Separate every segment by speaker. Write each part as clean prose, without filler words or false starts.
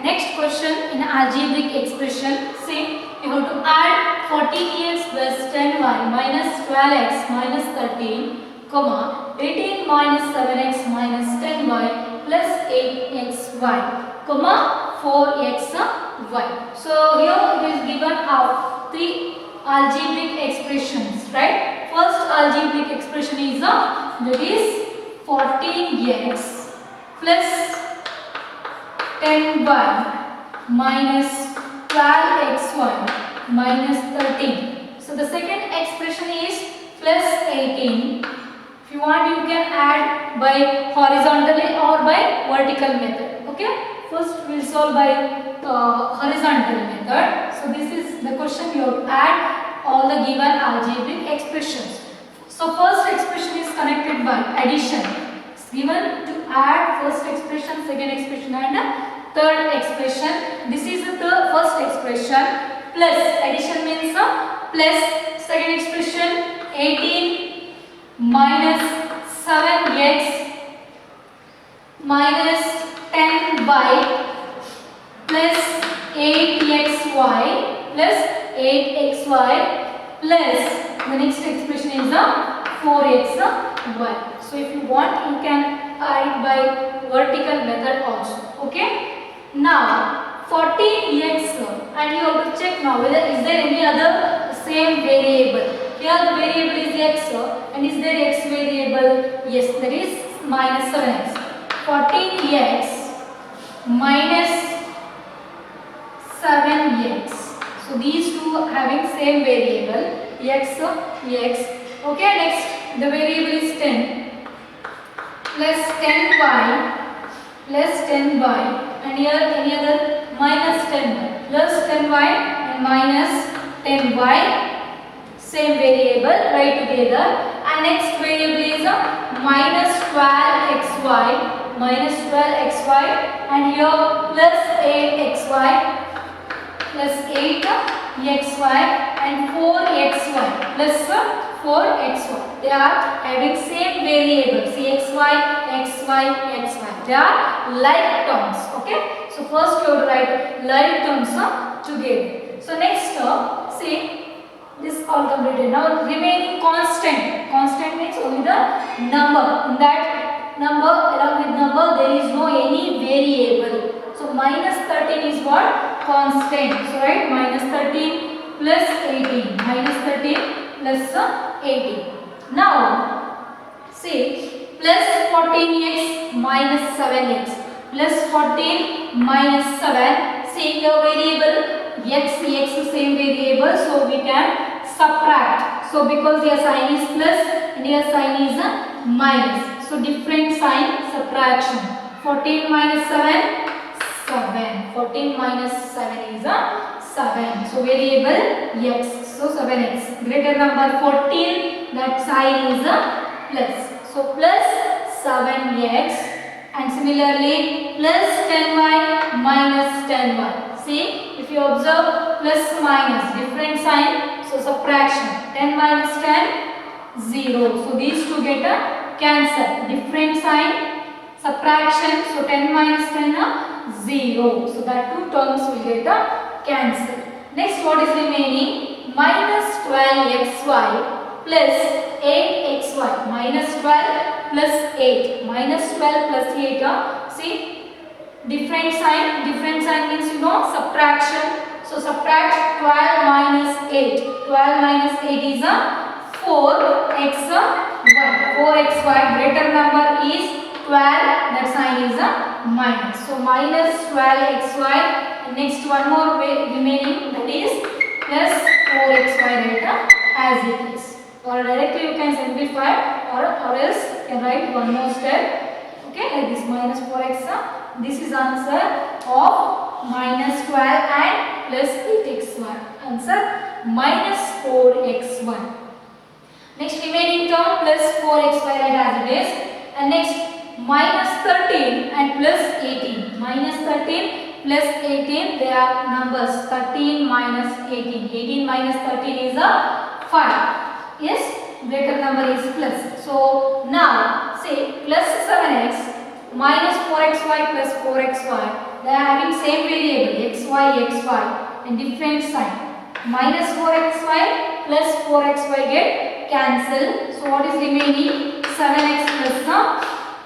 Speaker 1: Next question in algebraic expression. See, you have to add 14x plus 10y minus 12x minus 13, comma 18 minus 7x minus 10y plus 8xy, comma 4xy. So here it is given out three algebraic expressions, right? First algebraic expression is that is 14x plus 10y minus 12xy minus 13. So the second expression is plus 18. If you want, you can add by horizontally or by vertical method. Okay. First we will solve by horizontal method. So this is the question. You have to add all the given algebraic expressions. So first expression is connected by addition. It's given to add first expression, second expression and third expression. This is the first expression. Plus addition means plus second expression 18 minus 7x minus 10y plus 8xy plus 8xy plus the next expression is 4xy. So if you want, you can add by vertical method also. Okay. Now 14x, and you have to check now whether is there any other same variable. Here the variable is x, and is there x variable? Yes, there is minus 7x. 14x minus 7x. So these two having same variable x. Okay, next the variable is 10 plus 10y plus 10y, and here any other minus 10y plus 10y and minus 10y, same variable, write together. And next variable is minus 12xy minus 12xy, and here plus 8xy plus 8xy and 4xy plus 4xy. They are having same variable, xy, xy. They are like terms. Okay. So first you have to write like terms together. So next, see, this all completed. Now remaining constant. Constant means only the number. In that number, along with number, there is no any variable. So minus 13 is what? Constant. So write minus 13 plus 18. Minus 13 plus 18. Now see, plus 14x minus 7x plus 14 minus 7. See your variable x same variable, so we can subtract. So because your sign is plus and your sign is minus, so different sign, subtraction. 14 minus 7, 7. 14 minus 7 is 7. So variable x, so 7x. Greater number 14, that sign is plus. So plus 7x, and similarly plus 10y minus 10y. See, if you observe plus minus, different sign, so subtraction. 10 minus 10, 0. So these two get cancel. Different sign, subtraction. So 10 minus 10, 0. So that two terms will get cancelled. Next, what is remaining? Minus 12xy plus 8xy. Minus 12 plus 8. Minus 12 plus 8. See, different sign means subtraction. So subtract 12 minus 8. 12 minus 8 is 4xy. 4xy, greater number is 12, that sign is minus. So minus 12xy. Next one more remaining, that is plus 4xy right as it is. Or directly you can simplify, or else you can write one more step. Okay, like this minus 4x. This is answer of minus 12 and plus 8xy. Answer minus 4xy. Next remaining term plus 4xy right as it is. And next minus 13 and plus 18. Minus 13 plus 18, they are numbers. 13 minus 18. 18 minus 13 is 5. Yes, greater number is plus. So now say plus 7x minus 4xy plus 4xy They are having same variable xy and different sign. Minus 4xy plus 4xy get cancelled. So what is remaining? 7x plus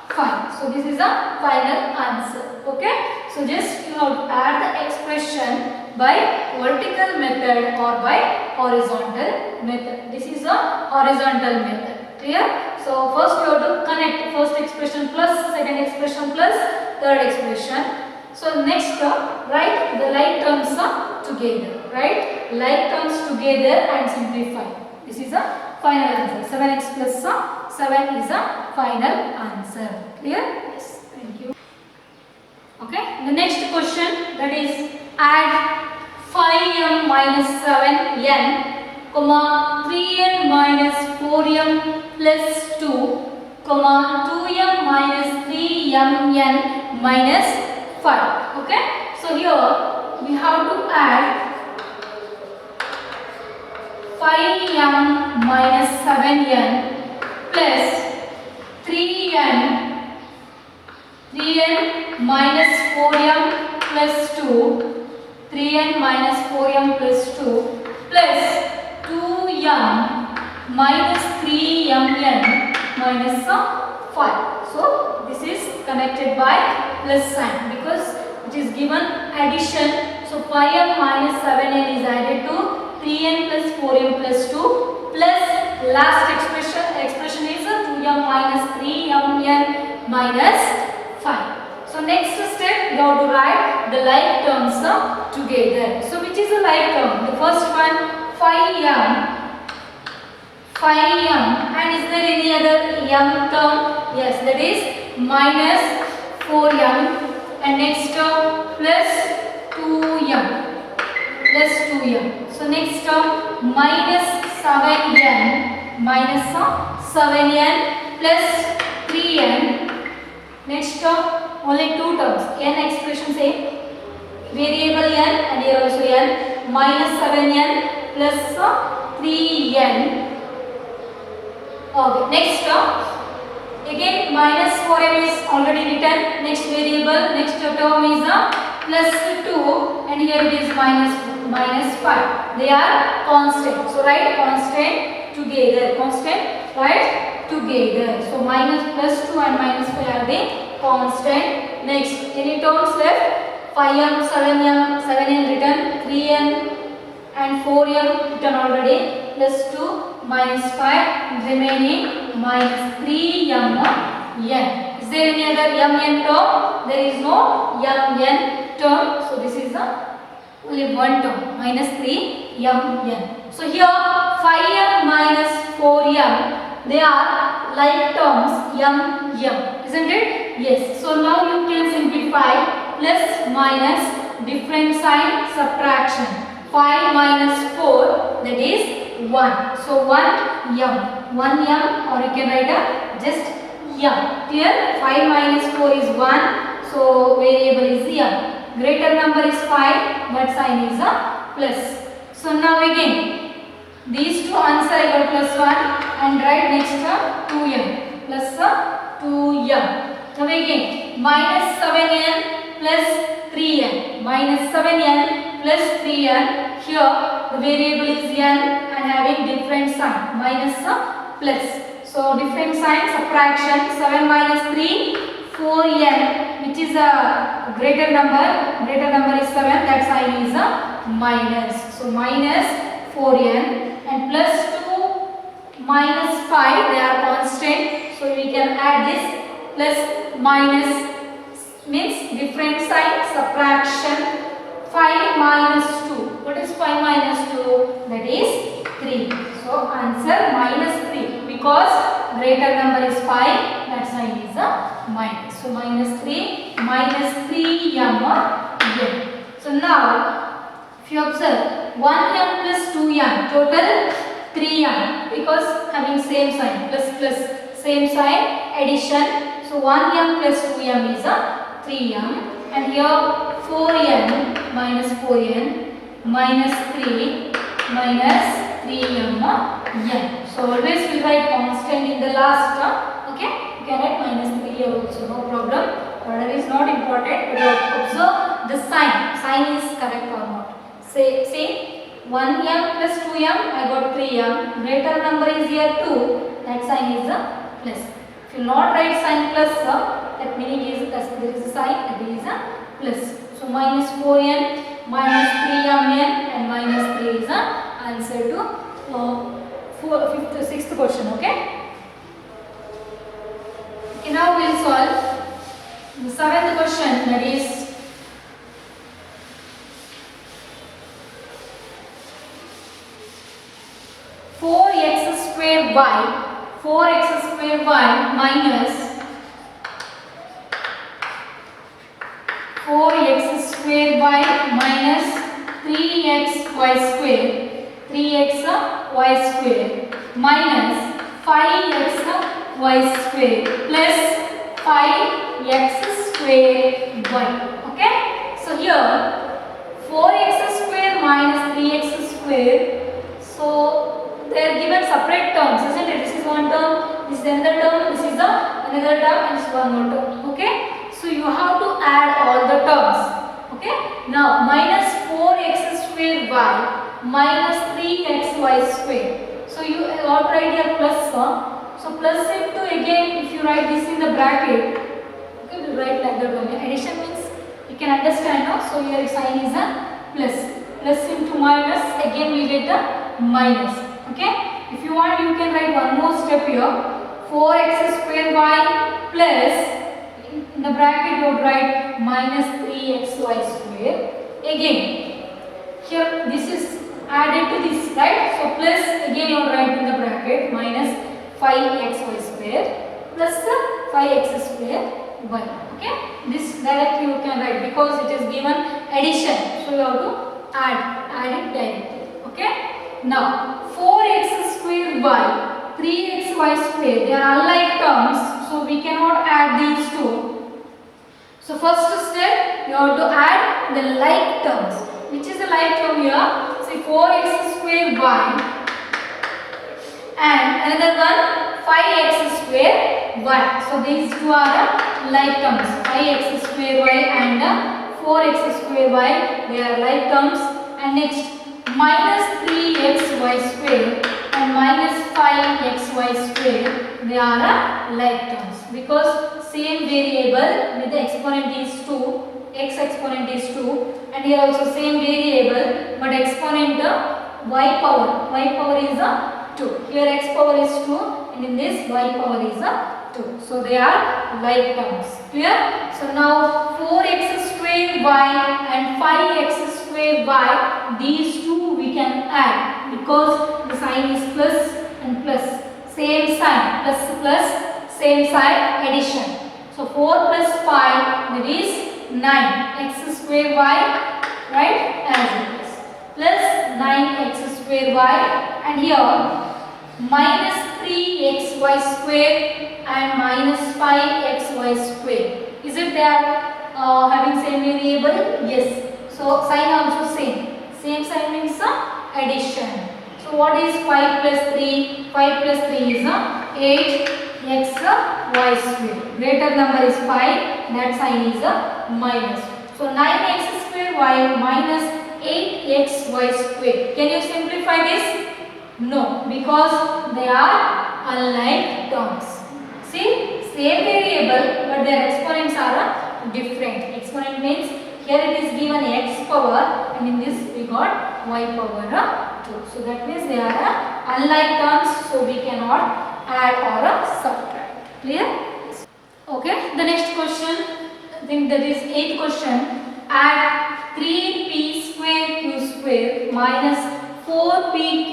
Speaker 1: 5. So this is the final answer. Okay. So just you have to add the expression by vertical method or by horizontal method. This is the horizontal method. Clear? So first you have to connect first expression plus second expression plus third expression. So next write the like terms together. Right? Like terms together and simplify. This is the final answer. 7x plus 7 is the final answer. Clear? Yes. Thank you. Okay. The next question, that is add 5m minus 7n, comma 3n minus 4m plus 2, comma 2m minus 3mn minus 5. Okay. So here we have to add 5m minus 7n plus 3n minus 4m plus 2, 3n minus 4m plus 2 plus 2m minus 3mn minus 5. So this is connected by plus sign because it is given addition. So 5m minus 7n is added to 3n plus 4m plus 2 plus last expression is 2m minus 3mn minus 5. So next step you have to write the like terms together. So which is the like term? The first one 5m and is there any other m term? Yes, that is minus 4m and next term plus 2m. So next term minus 7n plus 3n. Next term only two terms, n expression same, variable n and here also n, minus 7n plus 3n. Okay, next term again minus 4m is already written. Next variable, next term is plus 2 and here it is minus 5. They are constant. So write constant together. Write together. So minus plus 2 and minus 5 are the constant. Next, any terms left? 5m, 7n written, 3n and 4m written already, plus 2 minus 5 remaining minus 3mn. Is there any other mn term? There is no mn term. So this is only one term, minus 3mn. So here 5m minus 4m, they are like terms m, isn't it? Yes. So now you can simplify plus minus different sign subtraction. 5 minus 4, that is 1. So 1m or you can write just m. Clear? 5 minus 4 is 1. So variable is m. Greater number is 5 but sign is a plus. So now again these two answer I got plus 1 and write next 2m plus 2m. Now again minus 7n plus 3n. Minus 7n plus 3n. Here the variable is n and having different sign. Minus plus. So different sign subtraction. 7 minus 3, 4n, which is a greater number. Greater number is 7. That sign is a minus. So minus 4n and plus 2 minus 5. They are constant. So we can add this. Plus minus means different sign subtraction. 5 minus 2. What is 5 minus 2? That is 3. So answer minus 3 because greater number is 5. That sign is a minus. So minus 3 minus 3m. So now if you observe 1m plus 2m total 3m because having same sign plus same sign addition. So 1m plus 2m is a 3m and here 4n minus 4n minus 3 minus 3m. So always we write constant in the last term. Okay, you can write minus 3 here also, no problem. Order is not important, but you have to observe the sign. Sign is correct or not. Say 1m plus 2m, I got 3m. Greater number is here 2. That sign is a plus. If you not write sign plus, that meaning is that there is a sign, that is a plus. So minus 4n, minus 3mn, and minus 3 is the answer to fifth, sixth question. Okay. Okay, now we will solve the seventh question, that is four x square y minus 4x square y minus 3xy square minus 5xy square plus 5x square y. Okay, so here 4x square minus 3x square, so they are given separate terms, isn't it? This is one term, this is another term, this is another term, and this is one more term. Okay, so you have to add all the terms. Okay, now minus 4x square y minus 3xy square. So you ought to write here plus. So plus into, again, if you write this in the bracket, okay, we will write like that only. Addition means you can understand now. So your sign is a plus. Plus into minus, again we get a minus. Okay. If you want, you can write one more step here. 4x square y plus, in the bracket you would write minus 3xy square. Again, here this is added to this, right? So plus, again you would write in the bracket minus 5xy square plus 5x square y. Okay, this directly you can write because it is given addition, so you have to add it directly. Okay, now 4x square y, 3xy square, they are unlike terms, so we cannot add these two. So first step, you have to add the like terms. Which is the like term here? Say 4x square y and another one 5x square y. So these two are like terms. 5x square y and 4x square y, they are like terms. And next minus 3xy square and minus 5xy square, they are like terms because same variable with the exponent is 2. X exponent is 2, and here also same variable, but exponent y power is 2. Here x power is 2, and in this y power is 2. So they are like terms. Clear? So now 4x square y and 5x square y, these two we can add because the sign is plus and plus. Same sign, plus plus, same sign, addition. So 4 plus 5, that is 9 x square y, right, as it is, plus 9x square y, and here minus 3xy square and minus 5xy square. Is it there having same variable? Yes. So sign also same. Same sign means addition. So what is 5 plus 3? 5 plus 3 is 8x y square. Greater number is 5. That sign is a minus. So 9x square y minus 8xy square. Can you simplify this? No, because they are unlike terms. See, same variable, but their exponents are different. Exponent means here it is given x power, and in this we got y power 2. So that means they are unlike terms, so we cannot add or subtract. Clear? Okay, the next question, I think that is 8th question. Add 3p square q square minus 4pq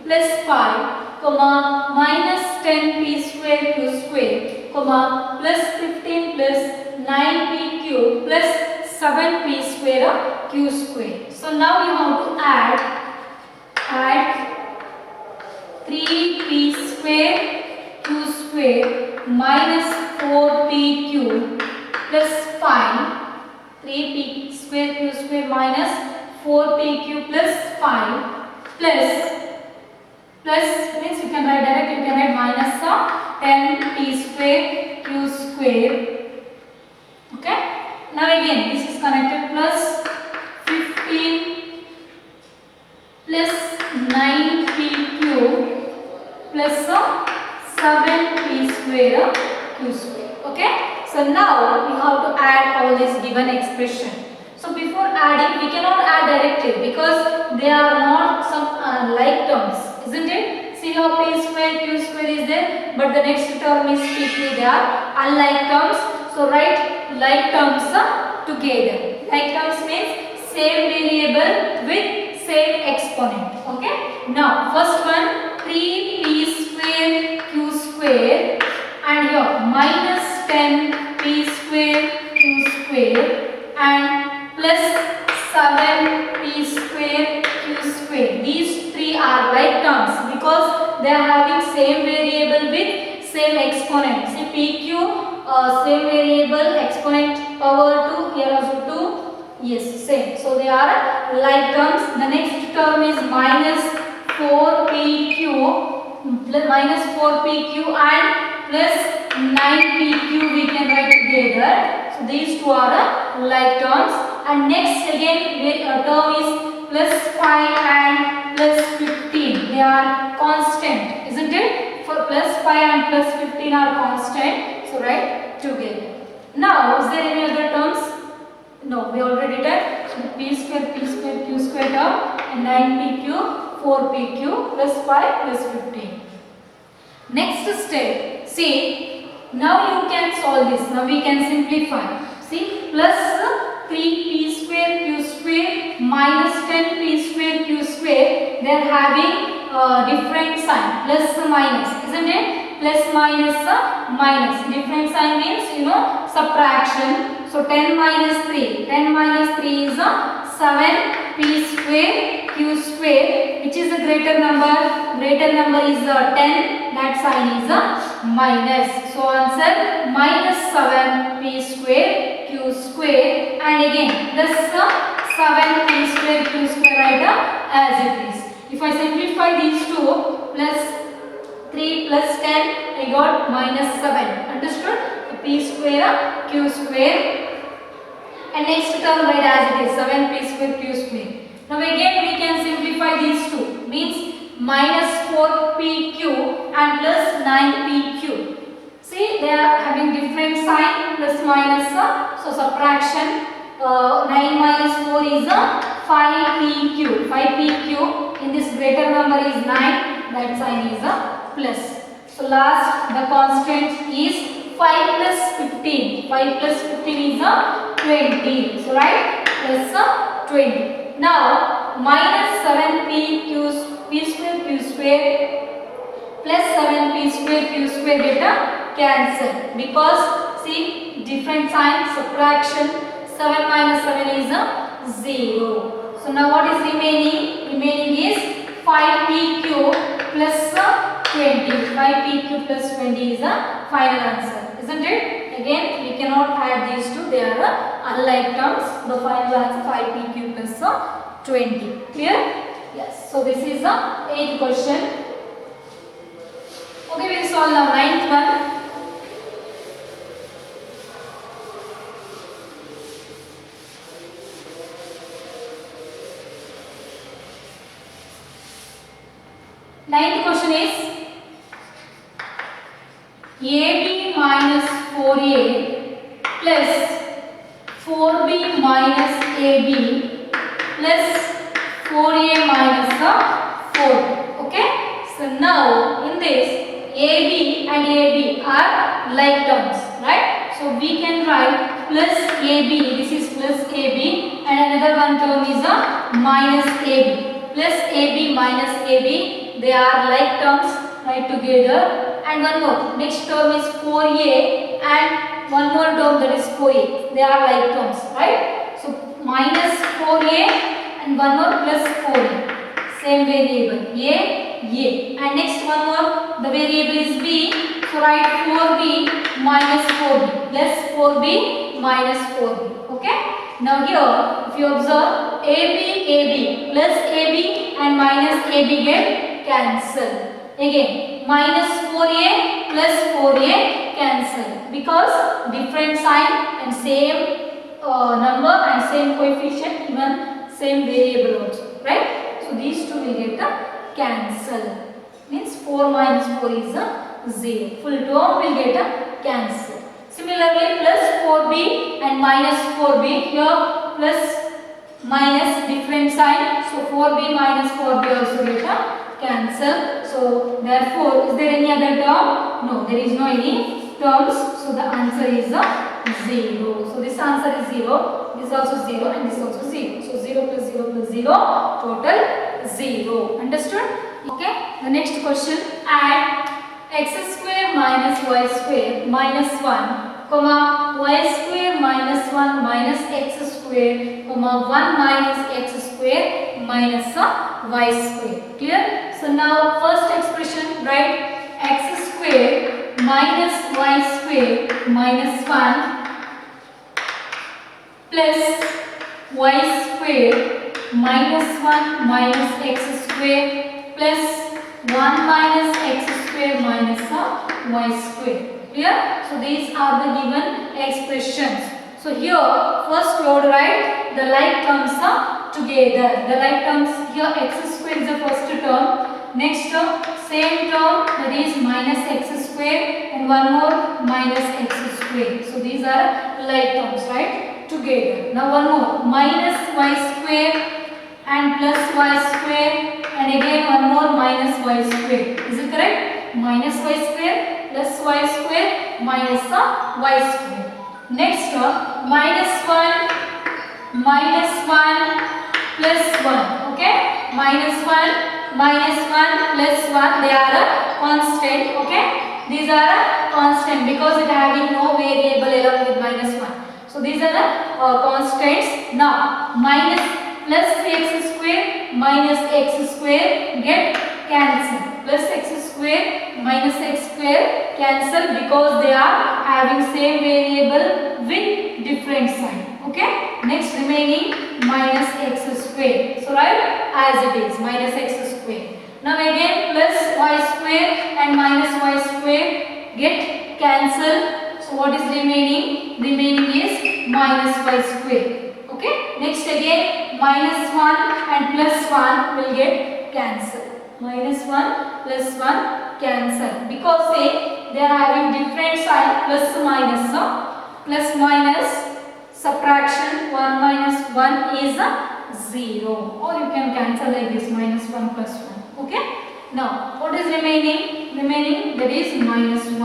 Speaker 1: plus 5, comma, minus 10p square q square, comma, plus 15 plus 9pq plus 7p square q square. So now you have to add 3p square q square minus 4pq plus 5, 3p square q square minus 4pq plus 5 plus means you can write directly, you can write minus 10p square q square Okay. Now again this is connected plus 15 plus 9pq plus 7p square q square. Okay. So now we have to add all this given expression. So before adding, we cannot add directly because they are not some like terms, isn't it? See how p square q square is there, but the next term is pq. They are unlike terms. So write like terms together. Like terms means same variable with same exponent. Okay. Now first one 3p square q square and here minus 10p square q square and plus 7p square q square. These three are like terms because they are having same variable with same exponent. See pq same variable exponent power 2, here also 2, yes same. So they are like terms. The next term is minus 4pq minus 4pq and plus 9pq we can write together. So these two are like terms. And next again term is plus 5 and plus 15. They are constant, isn't it? For plus 5 and plus 15 are constant. So write together. Now is there any other terms? No, we already did. So p square, q square term and 9pq, 4pq plus 5 plus 15. Next step, see, now you can solve this. Now we can simplify. See, plus 3p square q square minus 10p square q square. They are having different sign, plus minus, isn't it? Plus minus minus. Different sign means subtraction. So 10 minus 3. 10 minus 3 is 7p square q square. Which is a greater number? Greater number is 10. That sign is minus. So answer minus 7p square q square and again plus 7p square q square right as it is. If I simplify these two, plus 3 plus 10, I got minus 7. Understood? So p square q square and next term write as it is 7p square q square. Now again we can simplify these two, means minus 4pq and plus 9pq. See, they are having different sign, plus minus, so subtraction. 9 minus 4 is 5pq. 5pq in this greater number is 9, that sign is a plus. So last the constant is 5 plus 15. 5 plus 15 is a 20. So write plus 20. Now minus 7p square q square plus 7p square q square get cancel because see different sign subtraction. 7 minus 7 is a 0. So now what is remaining? Remaining is 5pq plus 20. 5pq plus 20 is a final answer, isn't it? Again we cannot add these two, they are unlike terms. The final answer 5pq plus 20. Clear? Yes. So this is the 8th question. Okay, we will solve now 9th one. Ninth question is AB minus 4A plus 4B minus AB plus 4A minus 4. Okay. So now in this AB and AB are like terms, right? So we can write plus AB. This is plus AB and another one term is a minus AB. Plus AB minus AB. They are like terms, write together. And one more, next term is 4A and one more term that is 4A. They are like terms, right? So minus 4A and one more plus 4A. Same variable, A. And next one more, the variable is B. So write 4B minus 4B plus 4B minus 4B. Okay? Now here, if you observe AB plus AB and minus AB get cancel. Again minus 4a plus 4a cancel because different sign and same number and same coefficient, even same variable also, right? So these two will get the cancel. Means 4 minus 4 is a 0. Full term will get a cancel. Similarly, plus 4b and minus 4b, here plus minus different sign. So 4b minus 4b also get a cancel. So therefore, is there any other term? No, there is no any terms. So the answer is a 0. So this answer is 0. This is also 0 and this is also 0. So 0 plus 0 plus 0, total 0. Understood? Okay. The next question, add x square minus y square minus 1 comma y square minus 1 minus x square comma 1 minus x square minus y square. Clear? So now first expression, write x square minus y square minus 1 plus y square minus 1 minus x square plus 1 minus x square minus y square. Clear? So these are the given expressions. So here first you have to write the like terms together. The like terms here x square is the first term. Next term same term, that is minus x square, and one more minus x square. So these are like terms, right? Together. Now one more minus y square and plus y square, and again one more minus y square. Is it correct? Minus y square plus y square minus y square. Next minus 1 plus 1. Okay? Minus 1 plus 1, they are a constant. Okay? These are a constant because it having no variable along with minus 1. So these are the constants. Now minus plus x square minus x square get cancelled. Plus x square minus x square cancel because they are having same variable with different sign. Okay? Next remaining minus x square. So write as it is, minus x square. Now again plus y square and minus y square get cancelled. So what is remaining? Remaining is minus y square. Okay? Next again minus 1 and plus 1 will get cancelled. Minus 1 plus 1 cancel because say they are having different sign, plus minus. Plus minus subtraction 1 minus 1 is 0, or you can cancel like this, minus 1 plus 1. Okay? Now what is remaining? Remaining, that is minus 1.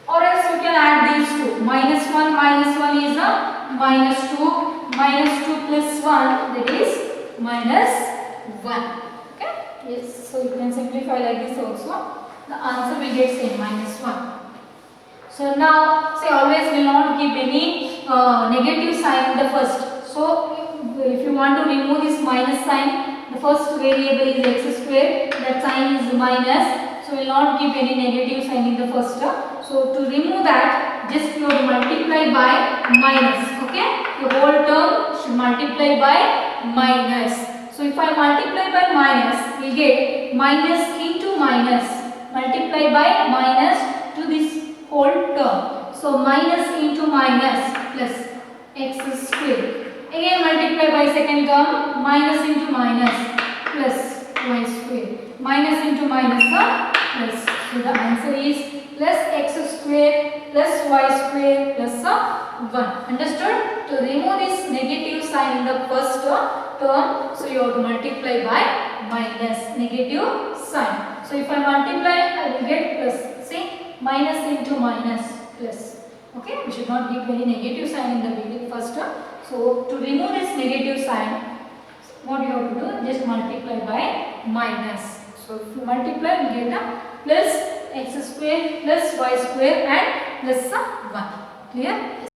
Speaker 1: Or else you can add these two. Minus 1 is minus 2. Minus 2 plus 1, that is minus 1. Okay? Yes. So you can simplify like this also. The answer will get same, minus 1. So now say always will not keep any negative sign in the first. So if you want to remove this minus sign, the first variable is x square, that sign is minus. So will not give any negative sign in the first term. So to remove that, just you multiply by minus. Okay? The whole term should multiply by minus. So if I multiply by minus, we get minus into minus. Multiply by minus to this whole term. So minus into minus plus x square. Again multiply by second term, minus into minus plus y square. Minus into minus plus. So the answer is plus x square plus y square plus 1. Understood? To remove this negative sign in the first term, so you have to multiply by minus, negative sign. So if I multiply, I will get plus. See, minus into minus plus. Okay, we should not give any negative sign in the first term. So to remove this negative sign, what you have to do? Just multiply by minus. So if you multiply, you get a plus x square plus y square and plus 1. Clear?